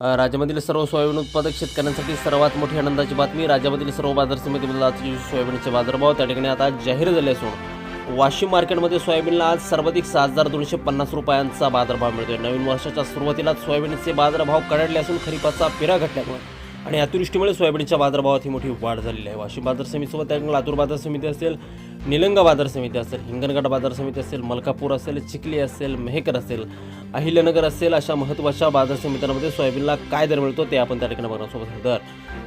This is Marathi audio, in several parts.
राज्यामधील सर्व सोयाबीन उत्पादक शेतकऱ्यांसाठी सर्वात मोठी आनंदाची बातमी. राज्यामधील सर्व बाजार समितीमधील आजचे सोयाबीनचे बाजारभाव त्या ठिकाणी आता जाहीर झाले असून वाशिम मार्केटमध्ये सोयाबीनला आज सर्वाधिक 6,250 रुपयांचा बाजारभाव मिळतोय. नवीन वर्षाच्या सुरुवातीलाच सोयाबीनचे बाजारभाव कडाडले असून खरीपाचा पेरा घटल्यामुळे आणि अतिवृष्टीमुळे सोयाबीनच्या बाजारभावात ही मोठी वाढ झालेली आहे. वाशिम बाजार समितीसोबत त्याकडे लातूर बाजार समिती असेल, निलंगा बाजार समिती असेल, हिंगणघाट बाजार समिती असेल, मलकापूर असेल, चिखली असेल, मेहकर असेल, अहिल्यानगर असेल, अशा महत्त्वाच्या बाजार समित्यांमध्ये सोयाबीनला काय दर मिळतो ते आपण त्या ठिकाणी बघण्यासोबत दर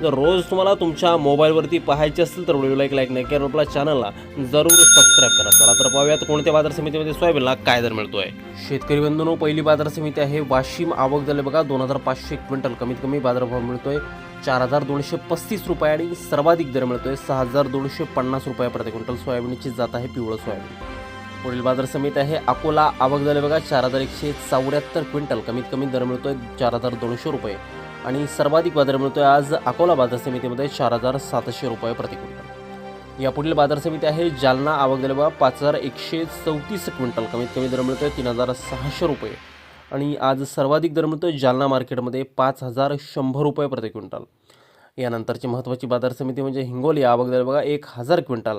जर रोज तुम्हाला तुमच्या मोबाईलवरती पाहायचे असेल तर व्हिडिओला एक लाईक नक्की करा, आपल्या चॅनलला जरूर सबस्क्राईब करा. चला तर पाहूयात कोणत्या बाजार समितीमध्ये सोयाबीनला काय दर मिळतोय. शेतकरी बंधूंनो, पहिली बाजार समिती आहे वाशिम. आवक झाले बघा 2,500 क्विंटल. कमीत कमी बाजारभाव मिळतोय 4,235 रुपये आणि सर्वाधिक दर मिळतोय 6,250 रुपये प्रति क्विंटल. सोयाबीनची जात आहे पिवळं सोयाबीन. पुढील बाजार समिती आहे अकोला. आवक झाले बघा 4,174 क्विंटल. कमीत कमी दर मिळतोय 4,200 रुपये आणि सर्वाधिक बाजार मिळतोय आज अकोला बाजार समितीमध्ये 4,700 रुपये प्रति क्विंटल. यापुढील बाजार समिती आहे जालना. आवक झाले बघा 5,134 क्विंटल. कमीत कमी दर मिळतोय 3,600 रुपये आणि आज सर्वाधिक दर मिळतोय जालना मार्केटमध्ये 5,100 रुपये प्रति क्विंटल. यानंतरची महत्त्वाची बाजार समिती म्हणजे हिंगोली. आवक झाले बघा 1,000 क्विंटल.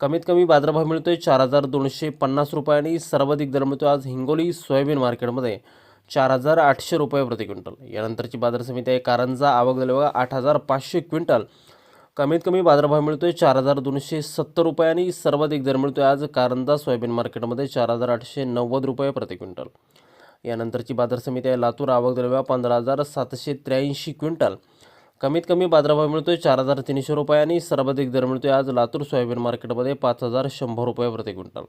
कमीत कमी बाजारभाव मिळतोय 4,250 रुपये आणि सर्वाधिक दर मिळतोय आज हिंगोली सोयाबीन मार्केटमध्ये 4,800 रुपये प्रति क्विंटल. यानंतरची बाजार समिती आहे कारंजा. आवक झाली बघा 8,500 क्विंटल. कमीत कमी बाजारभाव मिळतोय 4,270 रुपये आणि सर्वाधिक दर मिळतोय आज कारंजा सोयाबीन मार्केटमध्ये 4,890 रुपये प्रति क्विंटल. यानंतरची बाजार समिती आहे लातूर. आवक झाली बघा 15,783 क्विंटल. कमीत कमी बाजारभाव मिळतोय 4,300 रुपये आणि सर्वाधिक दर मिळतोय आज लातूर सोयाबीन मार्केटमध्ये 5,100 रुपये प्रति क्विंटल.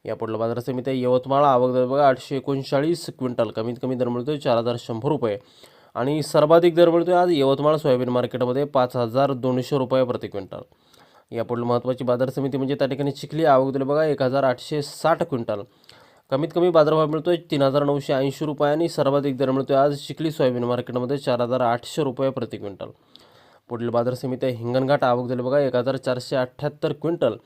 यापुढलं बाजार समिती आहे यवतमाळ. आवक झाली बघा 839 क्विंटल. कमीत कमी दर मिळतोय 4,100 रुपये आणि सर्वाधिक दर मिळतोय आज यवतमाळ सोयाबीन मार्केटमध्ये 5,200 रुपये प्रति क्विंटल. यापुढील महत्त्वाची बाजार समिती म्हणजे त्या ठिकाणी चिखली. आवक झाली बघा 1,860 क्विंटल. कमीत कमी बाजारभाव मिळतोय 3,980 रुपये आणि सर्वाधिक दर मिळतोय आज चिखली सोयाबीन मार्केटमध्ये 4,800 रुपये प्रति क्विंटल. पुढील बाजार समिती आहे हिंगणघाट. आवक झाली बघा 1,478 क्विंटल.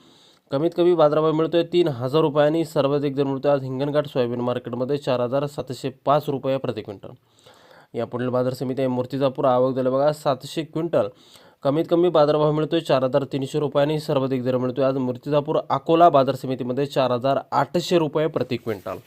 कमीत कमी बाजारभाव मिळतोय 3,000 रुपये आणि सर्वाधिक दर मिळतोय आज हिंगणघाट सोयाबीन मार्केटमध्ये 4,705 रुपये प्रति क्विंटल. यापुढील बाजार समिती आहे मूर्तिजापूर. आवक झाली बघा 700 क्विंटल. कमीत कमी बाजारभाव मिळतोय 4,300 रुपये आणि सर्वाधिक दर मिळतोय आज मूर्तिजापूर अकोला बाजार समितीमध्ये 4,800 रुपये प्रति क्विंटल.